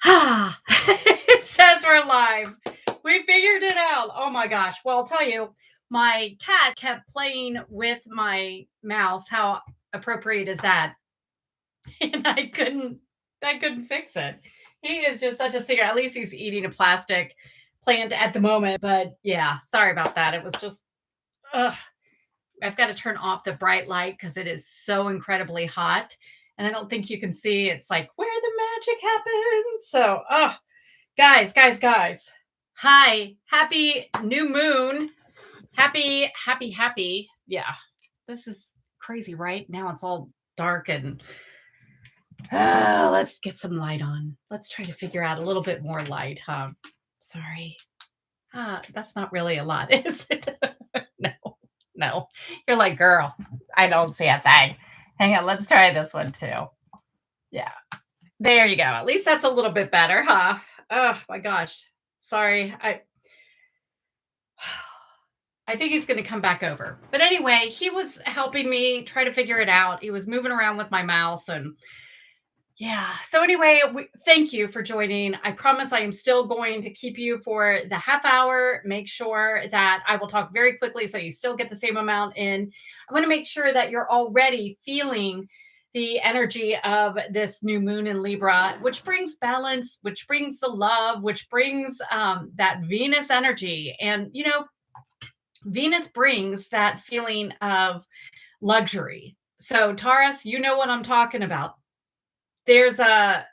Ah, it says we're live. We figured it out. Oh my gosh. Well, I'll tell you, my cat kept playing with my mouse. How appropriate is that? And I couldn't fix it. He is just such a stinger. At least he's eating a plastic plant at the moment. But yeah, sorry about that. It was just ugh. I've got to turn off the bright light because it is so incredibly hot. And I don't think you can see. It's like where the magic happens. So, guys. Hi. Happy new moon. Happy. Yeah. This is crazy, right? Now it's all dark and let's get some light on. Let's try to figure out a little bit more light, huh? Sorry. That's not really a lot, is it? No, no. You're like, girl, I don't see a thing. Hang on, let's try this one too. Yeah. There you go. At least that's a little bit better, huh? Oh my gosh. Sorry. I think he's going to come back over. But anyway, he was helping me try to figure it out. He was moving around with my mouse and yeah. So anyway, thank you for joining. I promise I am still going to keep you for the half hour. Make sure that I will talk very quickly so you still get the same amount in. I want to make sure that you're already feeling the energy of this new moon in Libra, which brings balance, which brings the love, which brings that Venus energy. And, Venus brings that feeling of luxury. So, Taurus, you know what I'm talking about. There's an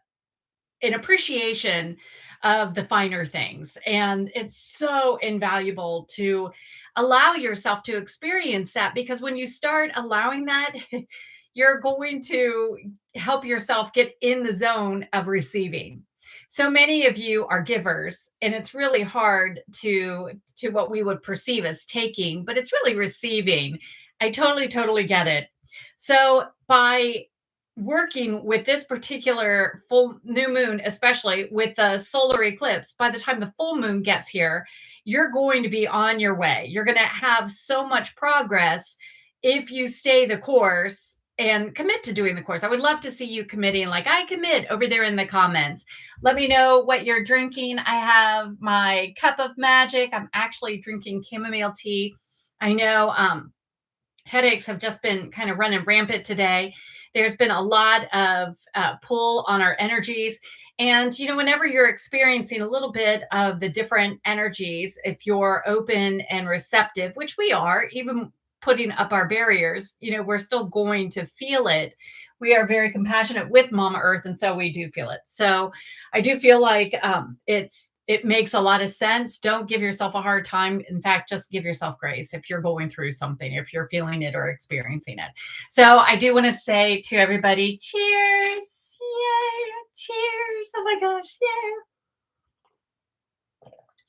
appreciation of the finer things. And it's so invaluable to allow yourself to experience that because when you start allowing that, you're going to help yourself get in the zone of receiving. So many of you are givers and it's really hard to what we would perceive as taking, but it's really receiving. I totally get it. So by working with this particular full new moon, especially with the solar eclipse, by the time the full moon gets here, you're going to be on your way. You're going to have so much progress if you stay the course and commit to doing the course. I would love to see you committing, like I commit over there in the comments. Let me know what you're drinking. I have my cup of magic. I'm actually drinking chamomile tea. I know headaches have just been kind of running rampant today. There's been a lot of pull on our energies. And, whenever you're experiencing a little bit of the different energies, if you're open and receptive, which we are, even putting up our barriers, we're still going to feel it. We are very compassionate with Mama Earth, and so we do feel it. So I do feel like it makes a lot of sense. Don't give yourself a hard time. In fact, just give yourself grace if you're going through something, if you're feeling it or experiencing it. So I do want to say to everybody, cheers. Yay. Cheers. Oh my gosh.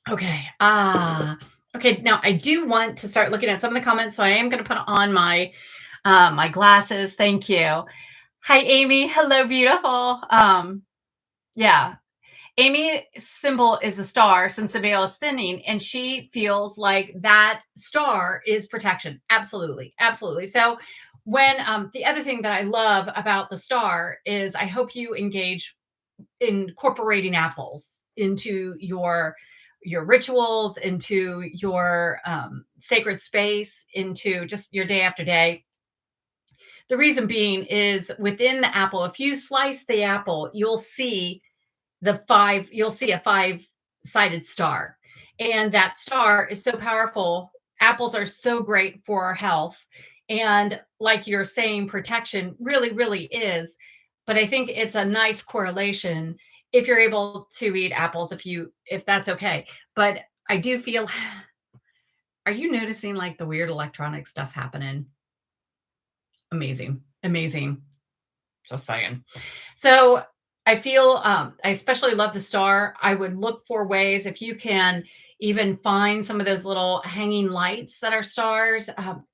Yeah. Okay. Okay. Now I do want to start looking at some of the comments. So I am going to put on my glasses. Thank you. Hi, Amy. Hello, beautiful. Yeah. Amy's symbol is a star since the veil is thinning, and she feels like that star is protection. Absolutely. So when the other thing that I love about the star is I hope you engage incorporating apples into your rituals, into your sacred space, into just your day after day. The reason being is within the apple, if you slice the apple, you'll see a five-sided star. And that star is so powerful. Apples are so great for our health. And like you're saying, protection really is. But I think it's a nice correlation if you're able to eat apples, if that's okay. But I do feel, are you noticing like the weird electronic stuff happening? Amazing. Just saying. So I feel I especially love the star. I would look for ways if you can even find some of those little hanging lights that are stars.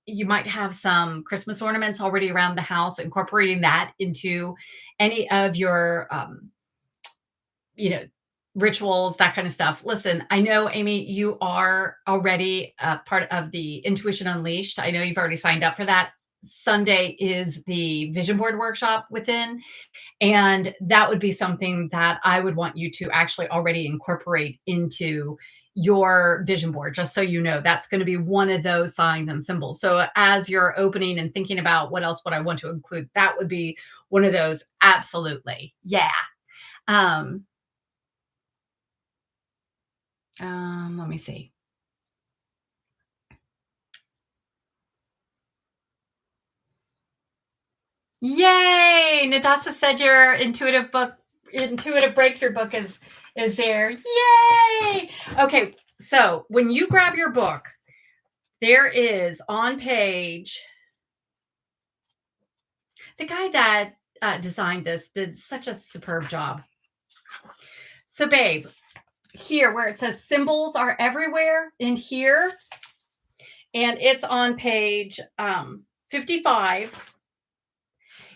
You might have some Christmas ornaments already around the house, incorporating that into any of your, rituals, that kind of stuff. Listen, I know, Amy, you are already part of the Intuition Unleashed. I know you've already signed up for that. Sunday is the vision board workshop within. And that would be something that I would want you to actually already incorporate into your vision board, just so you know, that's going to be one of those signs and symbols. So as you're opening and thinking about what else would I want to include, that would be one of those. Absolutely. Yeah. Um, let me see. Yay! Nadasa said your intuitive breakthrough book is there. Yay! Okay, so when you grab your book, there is on page, the guy that designed this did such a superb job. So, babe, here where it says symbols are everywhere in here, and it's on page 55.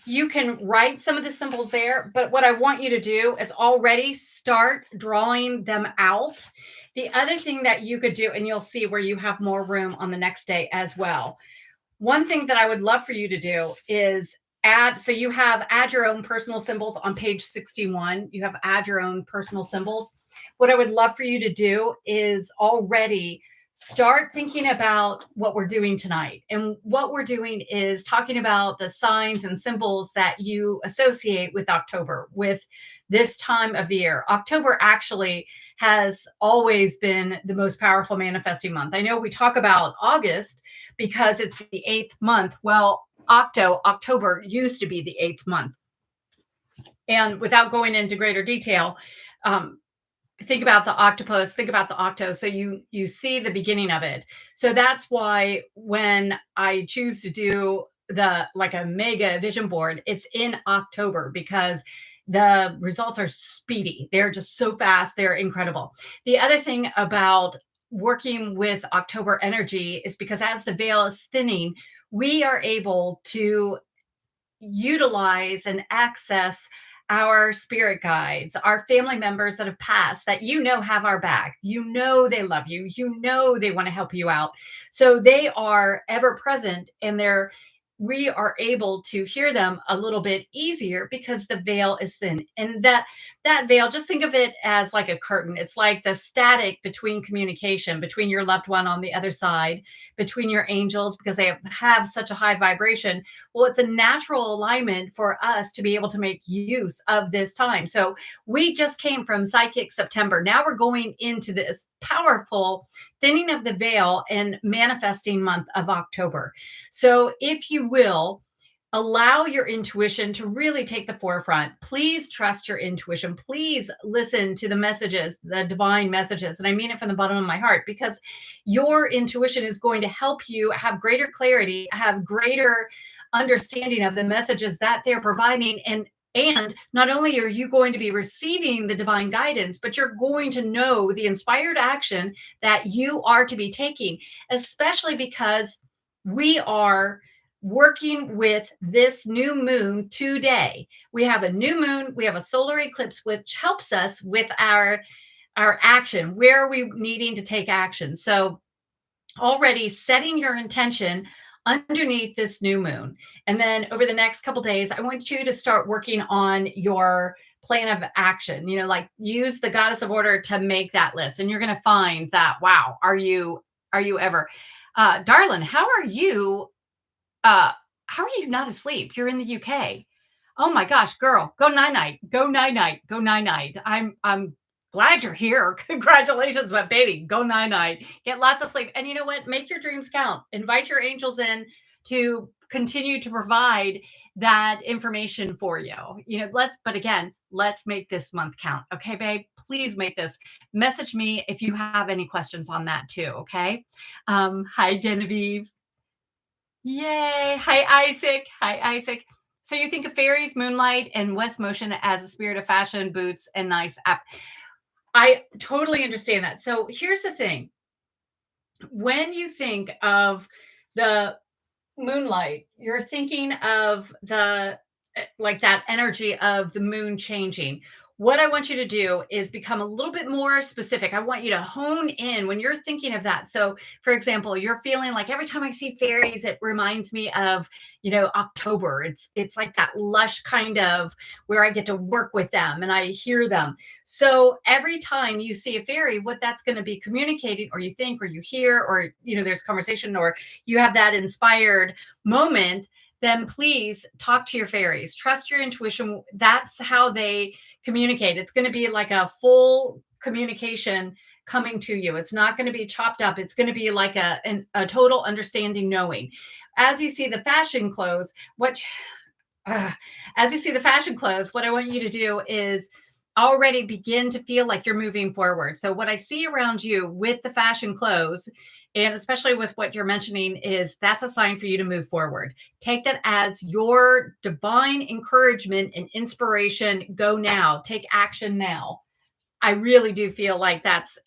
You can write some of the symbols there, but what I want you to do is already start drawing them out. The other thing that you could do, and you'll see where you have more room on the next day as well. One thing that I would love for you to do is so you have add your own personal symbols on page 61. You have add your own personal symbols. What I would love for you to do is already start thinking about what we're doing tonight. And what we're doing is talking about the signs and symbols that you associate with October, with this time of the year. October actually has always been the most powerful manifesting month. I know we talk about August because it's the 8th month. Well, October used to be the 8th month. And without going into greater detail, think about the octopus, think about the octo. So you see the beginning of it. So that's why when I choose to do like a mega vision board, it's in October because the results are speedy. They're just so fast. They're incredible. The other thing about working with October energy is because as the veil is thinning, we are able to utilize and access our spirit guides, our family members that have passed that have our back. They love you. They want to help you out. So they are ever present and we are able to hear them a little bit easier because the veil is thin. And that veil, just think of it as like a curtain. It's like the static between communication, between your loved one on the other side, between your angels, because they have such a high vibration. Well, it's a natural alignment for us to be able to make use of this time. So we just came from Psychic September. Now we're going into this powerful thinning of the veil and manifesting month of October. So if you will, allow your intuition to really take the forefront. Please trust your intuition. Please listen to the messages, the divine messages. And I mean it from the bottom of my heart because your intuition is going to help you have greater clarity, have greater understanding of the messages that they're providing. And not only are you going to be receiving the divine guidance, but you're going to know the inspired action that you are to be taking, especially because we are working with this new moon today. We have a new moon, we have a solar eclipse, which helps us with our action. Where are we needing to take action? So already setting your intention underneath this new moon. And then over the next couple days, I want you to start working on your plan of action, like use the goddess of order to make that list. And you're going to find that, wow, are you ever, darling, how are you not asleep? You're in the UK. Oh my gosh, girl, go night night, go night night, go night night. I'm glad you're here. Congratulations, but baby, go night night. Get lots of sleep. And you know what? Make your dreams count. Invite your angels in to continue to provide that information for you. Let's make this month count. Okay, babe, please make this. Message me if you have any questions on that too. Okay. Hi, Genevieve. Yay. Hi, Isaac. Hi, Isaac. So you think of fairies, moonlight, and West Motion as a spirit of fashion, boots, and nice app. I totally understand that. So here's the thing. When you think of the moonlight, you're thinking of like that energy of the moon changing. what I want you to do is become a little bit more specific. I want you to hone in when you're thinking of that. So, for example, you're feeling like every time I see fairies, it reminds me of, October. It's like that lush kind of where I get to work with them and I hear them. So every time you see a fairy, what that's going to be communicating, or you think, or you hear, or there's conversation, or you have that inspired moment, then please talk to your fairies. Trust your intuition. That's how they communicate. It's going to be like a full communication coming to you. It's not going to be chopped up. It's going to be like a total understanding, knowing. As you see the fashion clothes, what uh, as you see the fashion clothes, what I want you to do is already begin to feel like you're moving forward. So what I see around you with the fashion clothes, and especially with what you're mentioning, is that's a sign for you to move forward. Take that as your divine encouragement and inspiration. Go now. Take action now. I really do feel like that's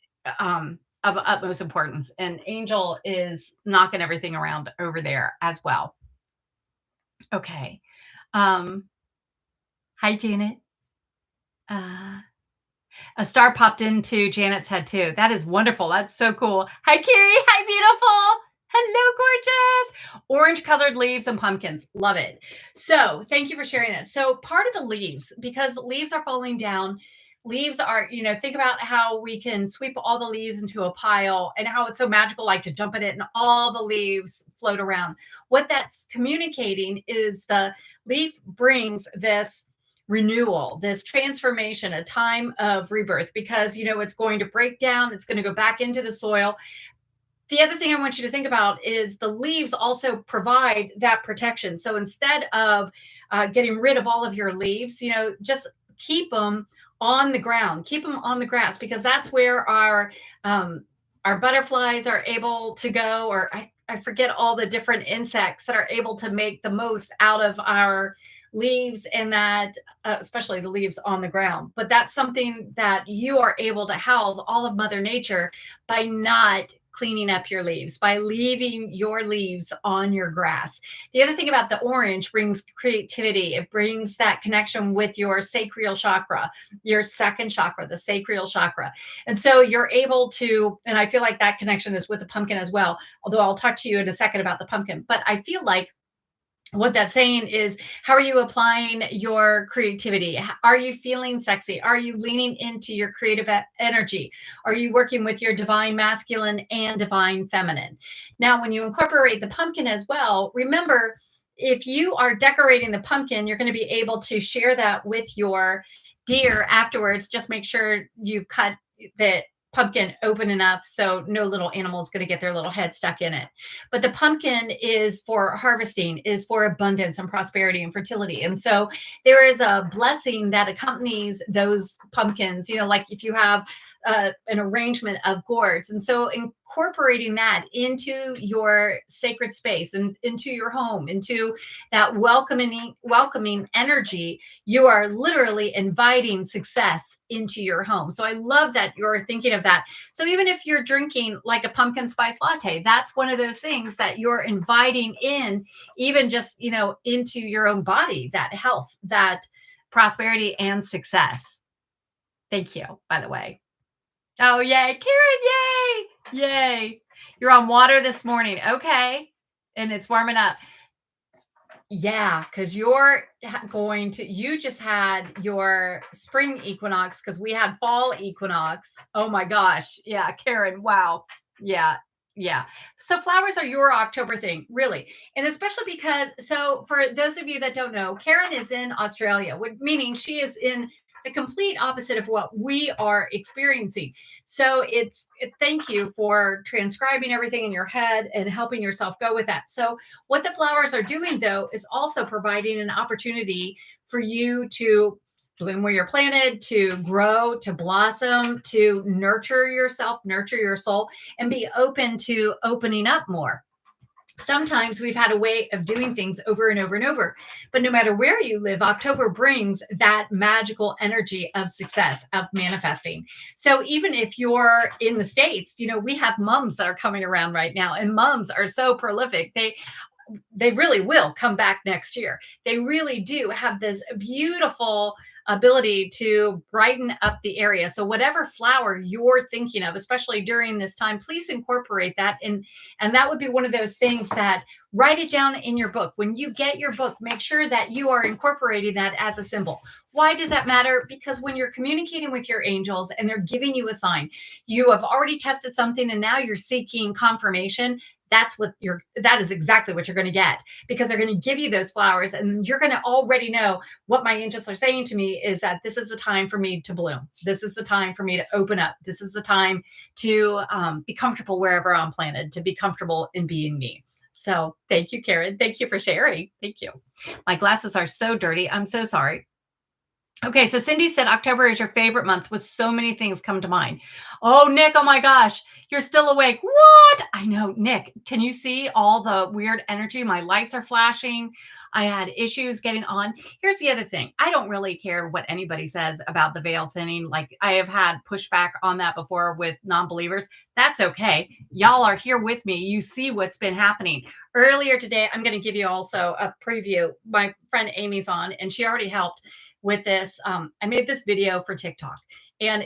of utmost importance. And Angel is knocking everything around over there as well. Okay. Um, Hi, Janet. Uh, a star popped into Janet's head too. That is wonderful. That's so cool. Hi, Carrie. Hi, beautiful. Hello, gorgeous. Orange colored leaves and pumpkins. Love it. So, thank you for sharing that. So, part of the leaves, because leaves are falling down, leaves are, think about how we can sweep all the leaves into a pile and how it's so magical, like to jump in it and all the leaves float around. What that's communicating is the leaf brings this renewal, this transformation, a time of rebirth, because it's going to break down, it's going to go back into the soil. The other thing I want you to think about is the leaves also provide that protection. So instead of getting rid of all of your leaves, just keep them on the ground, keep them on the grass, because that's where our butterflies are able to go, or I forget all the different insects that are able to make the most out of our leaves, and that especially the leaves on the ground. But that's something that you are able to house all of Mother Nature by not cleaning up your leaves, by leaving your leaves on your grass. The other thing about the orange brings creativity. It brings that connection with your sacral chakra, your second chakra, the sacral chakra. And so you're able to, and I feel like that connection is with the pumpkin as well, although I'll talk to you in a second about the pumpkin. But I feel like what that's saying is, how are you applying your creativity? Are you feeling sexy? Are you leaning into your creative energy? Are you working with your divine masculine and divine feminine? Now, when you incorporate the pumpkin as well, remember, if you are decorating the pumpkin, you're going to be able to share that with your deer afterwards. Just make sure you've cut the pumpkin open enough so no little animal is going to get their little head stuck in it. But the pumpkin is for harvesting, is for abundance and prosperity and fertility. And so there is a blessing that accompanies those pumpkins, like if you have an arrangement of gourds. And so incorporating that into your sacred space and into your home, into that welcoming energy, you are literally inviting success into your home. So I love that you're thinking of that. So even if you're drinking like a pumpkin spice latte, that's one of those things that you're inviting in, even just, into your own body, that health, that prosperity and success. Thank you, by the way. Oh, yay. Karen, yay. Yay. You're on water this morning. Okay. And it's warming up. Yeah, because you just had your spring equinox, because we had fall equinox. Oh my gosh. Yeah, Karen. Wow. Yeah. Yeah. So flowers are your October thing, really. And especially because, so for those of you that don't know, Karen is in Australia, meaning she is in the complete opposite of what we are experiencing. So thank you for transcribing everything in your head and helping yourself go with that. So what the flowers are doing, though, is also providing an opportunity for you to bloom where you're planted, to grow, to blossom, to nurture yourself, nurture your soul, and be open to opening up more. Sometimes we've had a way of doing things over and over and over, but no matter where you live, October brings that magical energy of success, of manifesting. So even if you're in the States, we have mums that are coming around right now, and mums are so prolific. They really will come back next year. They really do have this beautiful ability to brighten up the area. So whatever flower you're thinking of, especially during this time, please incorporate that. And that would be one of those things that write it down in your book. When you get your book, make sure that you are incorporating that as a symbol. Why does that matter? Because when you're communicating with your angels and they're giving you a sign, you have already tested something and now you're seeking confirmation. That is exactly what you're going to get, because they're going to give you those flowers and you're going to already know what my angels are saying to me is that this is the time for me to bloom. This is the time for me to open up. This is the time to be comfortable wherever I'm planted, to be comfortable in being me. So thank you, Karen. Thank you for sharing. Thank you. My glasses are so dirty. I'm so sorry. Okay, so Cindy said October is your favorite month with so many things come to mind. Oh, Nick, oh my gosh, you're still awake. What? I know, Nick, can you see all the weird energy? My lights are flashing. I had issues getting on. Here's the other thing. I don't really care what anybody says about the veil thinning. Like, I have had pushback on that before with non-believers. That's okay. Y'all are here with me. You see what's been happening. Earlier today, I'm going to give you also a preview. My friend Amy's on, and she already helped with this. I made this video for TikTok and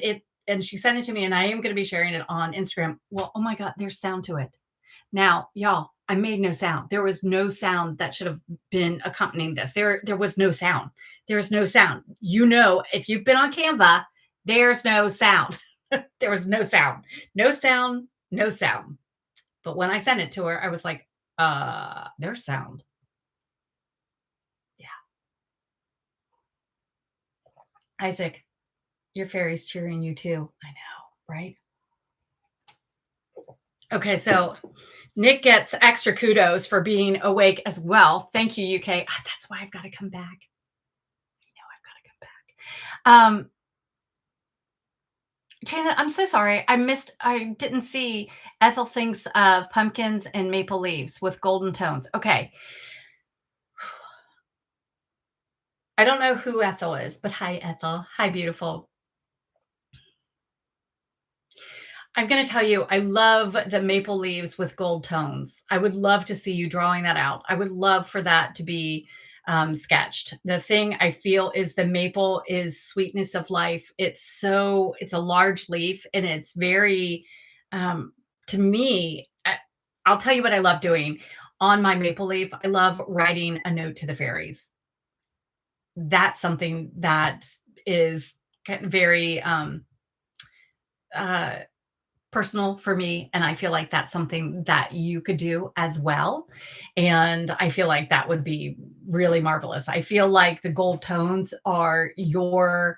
she sent it to me, and I am going to be sharing it on Instagram. Well, oh my God, there's sound to it. Now, y'all, I made no sound. There was no sound that should have been accompanying this. There was no sound. There's no sound. You know, if you've been on Canva, there's no sound. There was no sound. No sound, no sound. But when I sent it to her, I was like, there's sound. Yeah. Isaac, your fairy's cheering you too. I know, right? Okay, so Nick gets extra kudos for being awake as well. Thank you, UK. That's why I've got to come back. I know I've got to come back. Janet, I'm so sorry. I didn't see Ethel thinks of pumpkins and maple leaves with golden tones. Okay. I don't know who Ethel is, but hi, Ethel. Hi, beautiful. I'm going to tell you, I love the maple leaves with gold tones. I would love to see you drawing that out. I would love for that to be sketched. The thing I feel is the maple is sweetness of life. It's a large leaf and it's very, to me, I'll tell you what I love doing on my maple leaf. I love writing a note to the fairies. That's something that is very, personal for me. And I feel like that's something that you could do as well. And I feel like that would be really marvelous. I feel like the gold tones are what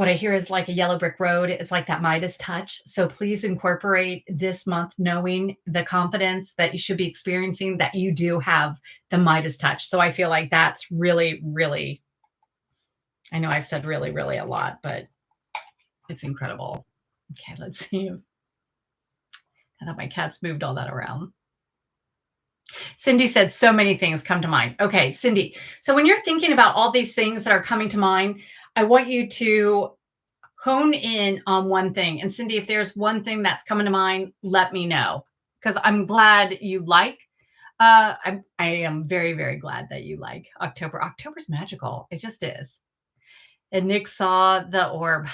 I hear is like a yellow brick road. It's like that Midas touch. So please incorporate this month, knowing the confidence that you should be experiencing, that you do have the Midas touch. So I feel like that's really, really, I know I've said really, really a lot, but it's incredible. Okay, let's see. I thought my cats moved all that around. Cindy said so many things come to mind. Okay, Cindy. So when you're thinking about all these things that are coming to mind, I want you to hone in on one thing. And Cindy, if there's one thing that's coming to mind, let me know, because I'm glad you like. I am very, very glad that you like October. October's magical. It just is. And Nick saw the orb.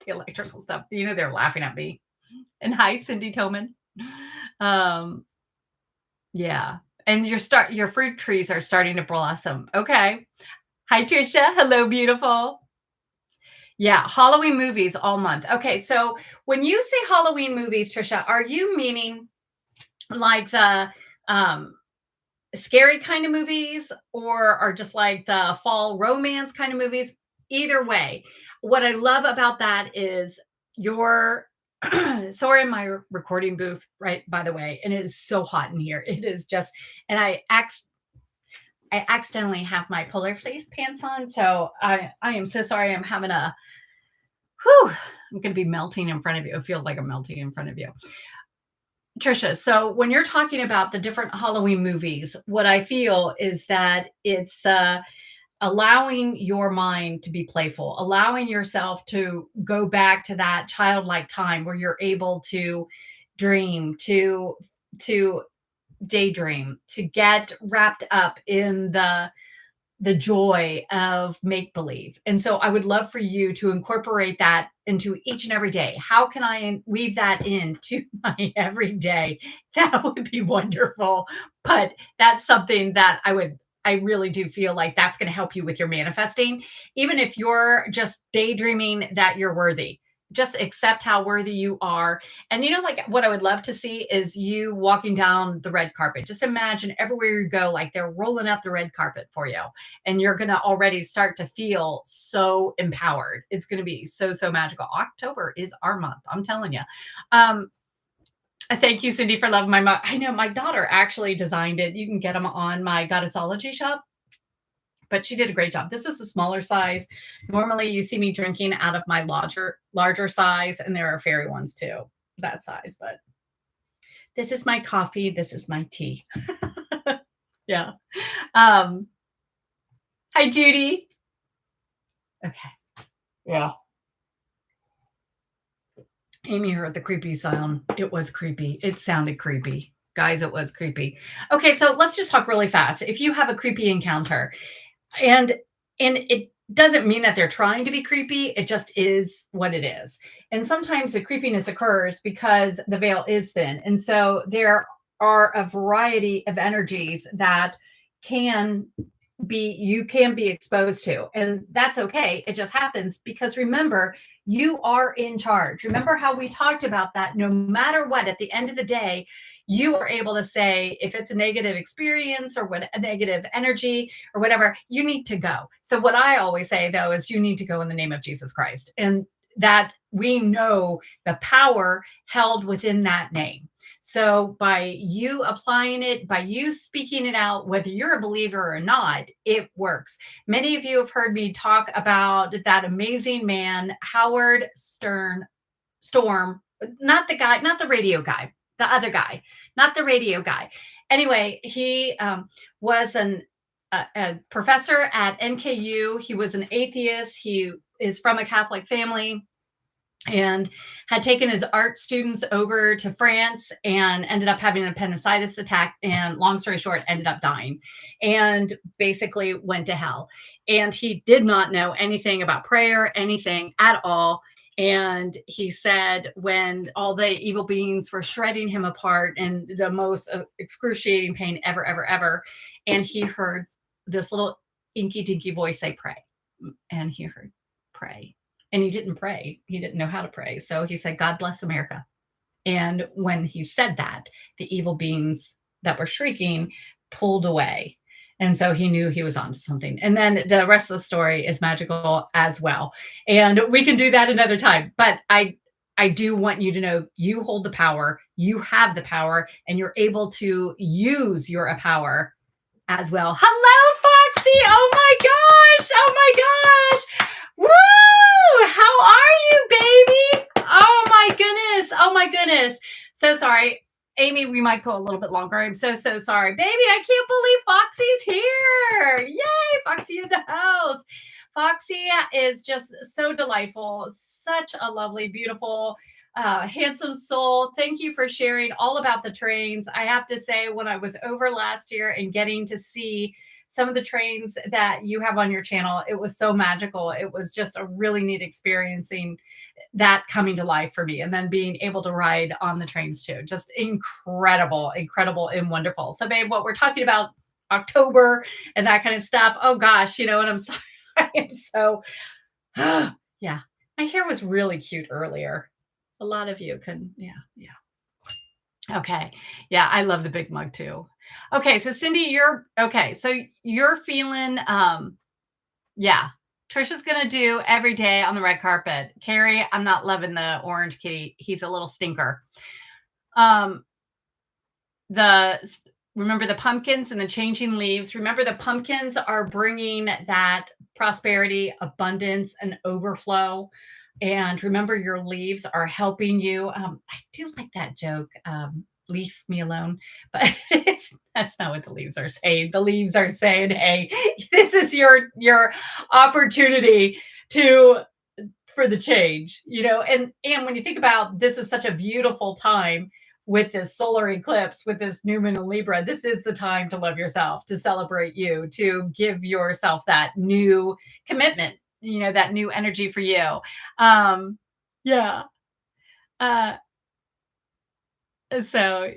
The electrical stuff. You know, they're laughing at me. And hi, Cindy Toman. Yeah. And your fruit trees are starting to blossom. Okay. Hi, Trisha. Hello, beautiful. Yeah. Halloween movies all month. Okay. So when you say Halloween movies, Trisha, are you meaning like the scary kind of movies, or are just like the fall romance kind of movies? Either way, what I love about that is sorry, in my recording booth, right, by the way, and it is so hot in here. It is just, and I accidentally have my polar fleece pants on. So I am so sorry. I'm having I'm going to be melting in front of you. It feels like I'm melting in front of you. Trisha, so when you're talking about the different Halloween movies, what I feel is that it's allowing your mind to be playful, allowing yourself to go back to that childlike time where you're able to dream, to daydream, to get wrapped up in the the joy of make believe. And so I would love for you to incorporate that into each and every day. How can I weave that into my everyday? That would be wonderful. But that's something that I really do feel like that's going to help you with your manifesting. Even if you're just daydreaming that you're worthy, just accept how worthy you are. And like what I would love to see is you walking down the red carpet. Just imagine everywhere you go, like they're rolling out the red carpet for you. And you're going to already start to feel so empowered. It's going to be so, so magical. October is our month. I'm telling you. Thank you, Cindy, for loving my mug. I know my daughter actually designed it. You can get them on my Goddessology shop, but she did a great job. This is the smaller size. Normally you see me drinking out of my larger size, and there are fairy ones too, that size, but this is my coffee. This is my tea. Yeah. Hi, Judy. Okay. Yeah. Amy heard the creepy sound. It was creepy. It sounded creepy. Guys, it was creepy. Okay, so let's just talk really fast. If you have a creepy encounter, and it doesn't mean that they're trying to be creepy, it just is what it is. And sometimes the creepiness occurs because the veil is thin. And so there are a variety of energies that you can be exposed to, and that's okay. It just happens because remember, you are in charge. Remember how we talked about that? No matter what, at the end of the day, you are able to say if it's a negative experience or what a negative energy or whatever, you need to go. So what I always say though is you need to go in the name of Jesus Christ, and that we know the power held within that name. So by you applying it, by you speaking it out, whether you're a believer or not, it works. Many of you have heard me talk about that amazing man, Howard Storm, not the guy, not the radio guy, the other guy, not the radio guy. Anyway, he was a professor at NKU. He was an atheist. He is from a Catholic family, and had taken his art students over to France and ended up having an appendicitis attack, and long story short, ended up dying and basically went to hell. And he did not know anything about prayer, anything at all. And he said when all the evil beings were shredding him apart and the most excruciating pain ever, ever, ever, and he heard this little inky dinky voice say, pray. And he heard, pray. And he didn't pray. He didn't know how to pray. So he said, God bless America. And when he said that, the evil beings that were shrieking pulled away. And so he knew he was onto something. And then the rest of the story is magical as well. And we can do that another time. But I do want you to know you hold the power, you have the power, and you're able to use your power as well. Hello, Foxy. Oh my gosh. Oh my gosh. Woo! How are you, baby? Oh my goodness. Oh my goodness. So sorry. Amy, we might go a little bit longer. I'm so, so sorry. Baby, I can't believe Foxy's here. Yay, Foxy in the house. Foxy is just so delightful. Such a lovely, beautiful, handsome soul. Thank you for sharing all about the trains. I have to say, when I was over last year and getting to see some of the trains that you have on your channel, it was so magical. It was just a really neat experiencing that coming to life for me, and then being able to ride on the trains too. Just incredible, incredible and wonderful. So babe, what we're talking about, October and that kind of stuff. Oh gosh, and I'm sorry. I am so, yeah. My hair was really cute earlier. A lot of you can, yeah. Okay. Yeah, I love the big mug too. Okay, so Cindy, so you're feeling, yeah. Trisha's gonna do every day on the red carpet. Carrie, I'm not loving the orange kitty. He's a little stinker. Remember the pumpkins and the changing leaves. Remember the pumpkins are bringing that prosperity, abundance, and overflow. And remember, your leaves are helping you. I do like that joke. Leave me alone, but that's not what the leaves are saying. The leaves are saying, hey, this is your opportunity for the change, and when you think about, this is such a beautiful time with this solar eclipse, with this new moon in Libra, this is the time to love yourself, to celebrate you, to give yourself that new commitment, that new energy for you. Yeah. Uh, so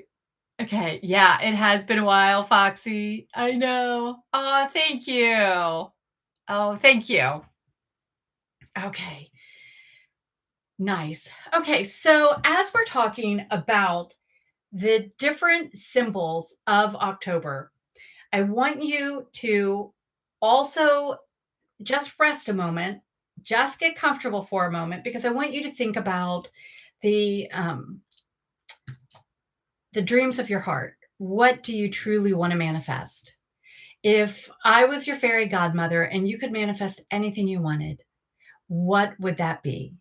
okay, yeah, it has been a while, Foxy. I know. Oh, thank you. Oh, thank you. Okay, nice. Okay, so as we're talking about the different symbols of October, I want you to also just rest a moment, just get comfortable for a moment, because I want you to think about the um, the dreams of your heart. What do you truly want to manifest? If I was your fairy godmother and you could manifest anything you wanted, what would that be?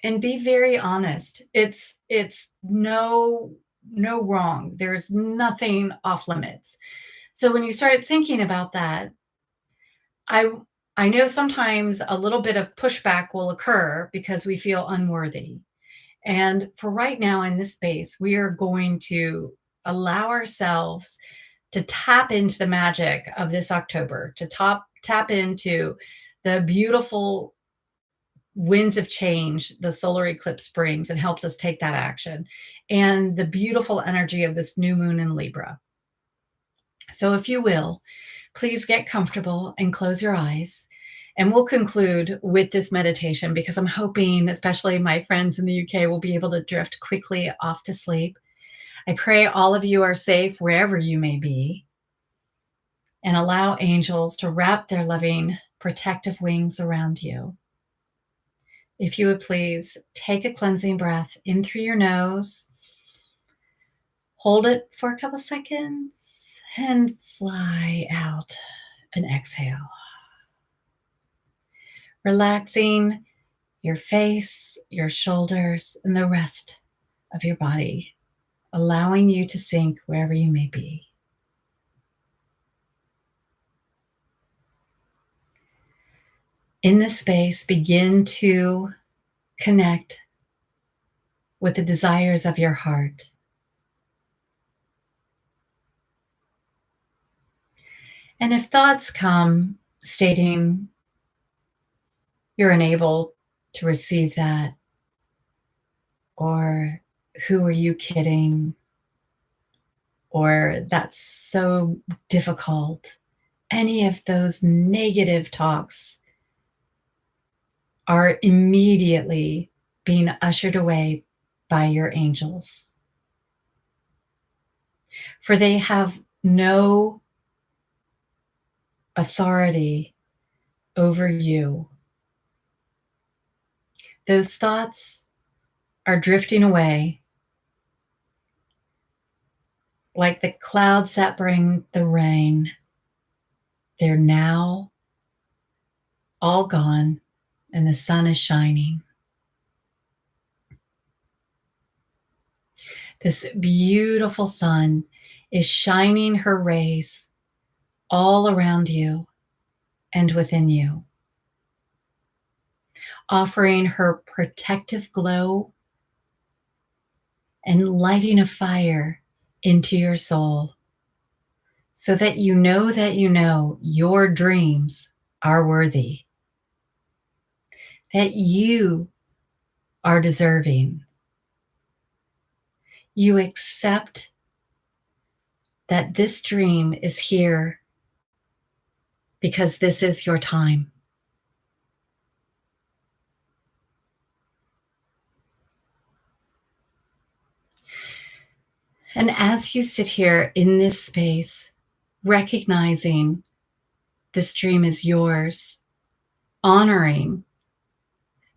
And be very honest. It's no wrong. There's nothing off limits. So when you start thinking about that, I I know sometimes a little bit of pushback will occur because we feel unworthy. And for right now in this space, we are going to allow ourselves to tap into the magic of this October, to tap into the beautiful winds of change the solar eclipse brings and helps us take that action, and the beautiful energy of this new moon in Libra. So if you will, please get comfortable and close your eyes. And we'll conclude with this meditation because I'm hoping, especially my friends in the UK, will be able to drift quickly off to sleep. I pray all of you are safe wherever you may be, and allow angels to wrap their loving, protective wings around you. If you would please take a cleansing breath in through your nose, hold it for a couple seconds, and fly out and exhale. Relaxing your face, your shoulders, and the rest of your body, allowing you to sink wherever you may be. In this space, begin to connect with the desires of your heart. And if thoughts come stating you're unable to receive that, or who are you kidding, or that's so difficult, any of those negative talks are immediately being ushered away by your angels. For they have no authority over you. Those thoughts are drifting away like the clouds that bring the rain. They're now all gone and the sun is shining. This beautiful sun is shining her rays all around you and within you, offering her protective glow and lighting a fire into your soul so that you know your dreams are worthy, that you are deserving. You accept that this dream is here because this is your time. And as you sit here in this space, recognizing this dream is yours, honoring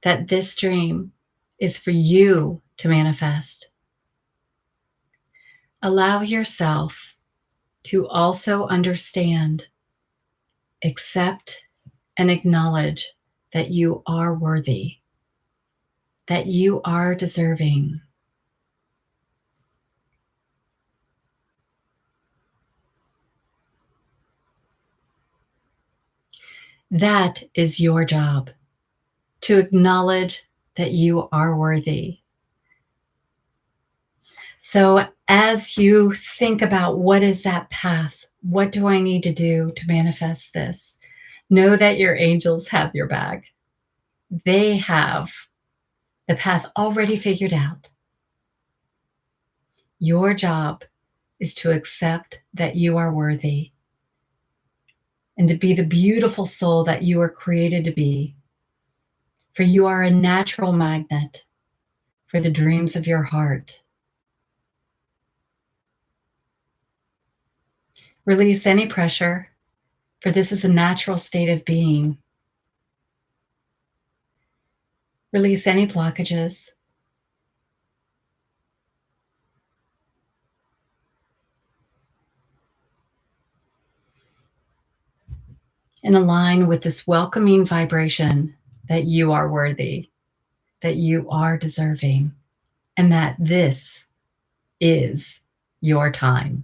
that this dream is for you to manifest, allow yourself to also understand, accept, and acknowledge that you are worthy, that you are deserving. That is your job, to acknowledge that you are worthy. So, as you think about what is that path, what do I need to do to manifest this? Know that your angels have your back. They have the path already figured out. Your job is to accept that you are worthy and to be the beautiful soul that you were created to be. For you are a natural magnet for the dreams of your heart. Release any pressure, for this is a natural state of being. Release any blockages. And align with this welcoming vibration that you are worthy, that you are deserving, and that this is your time.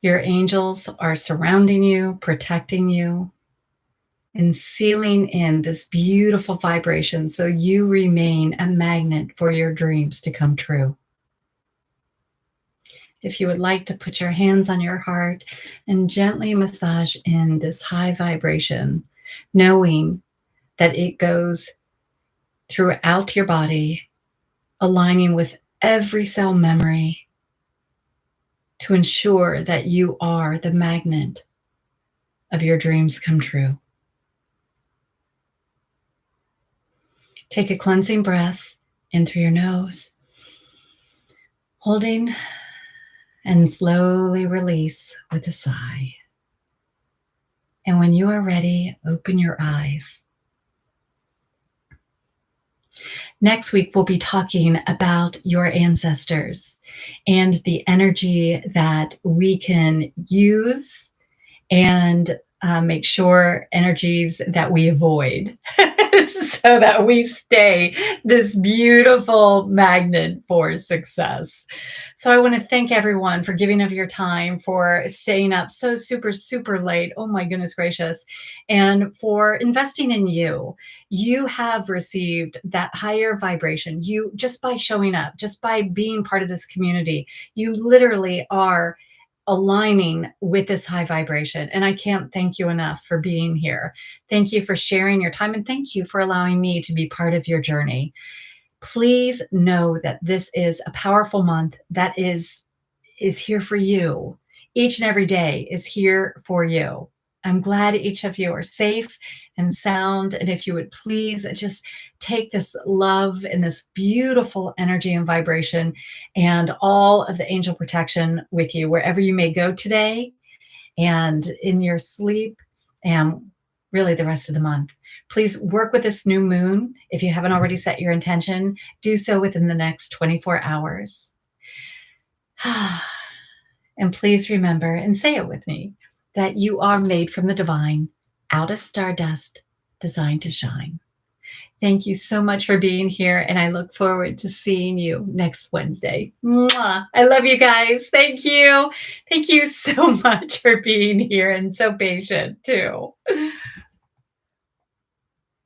Your angels are surrounding you, protecting you, and sealing in this beautiful vibration so you remain a magnet for your dreams to come true. If you would like to put your hands on your heart and gently massage in this high vibration, knowing that it goes throughout your body, aligning with every cell memory to ensure that you are the magnet of your dreams come true. Take a cleansing breath in through your nose, holding, and slowly release with a sigh. And when you are ready, open your eyes. Next week, we'll be talking about your ancestors and the energy that we can use and make sure energies that we avoid so that we stay this beautiful magnet for success. So I want to thank everyone for giving of your time, for staying up so super, super late. Oh my goodness gracious. And for investing in you. You have received that higher vibration. You, just by showing up, just by being part of this community, you literally are aligning with this high vibration. And I can't thank you enough for being here. Thank you for sharing your time, and thank you for allowing me to be part of your journey. Please know that this is a powerful month that is here for you. Each and every day is here for you. I'm glad each of you are safe and sound. And if you would please just take this love and this beautiful energy and vibration and all of the angel protection with you wherever you may go today and in your sleep and really the rest of the month. Please work with this new moon. If you haven't already set your intention, do so within the next 24 hours. And please remember, and say it with me, that you are made from the divine, out of stardust, designed to shine. Thank you so much for being here, and I look forward to seeing you next Wednesday. Mwah. I love you guys. Thank you. Thank you so much for being here and so patient too.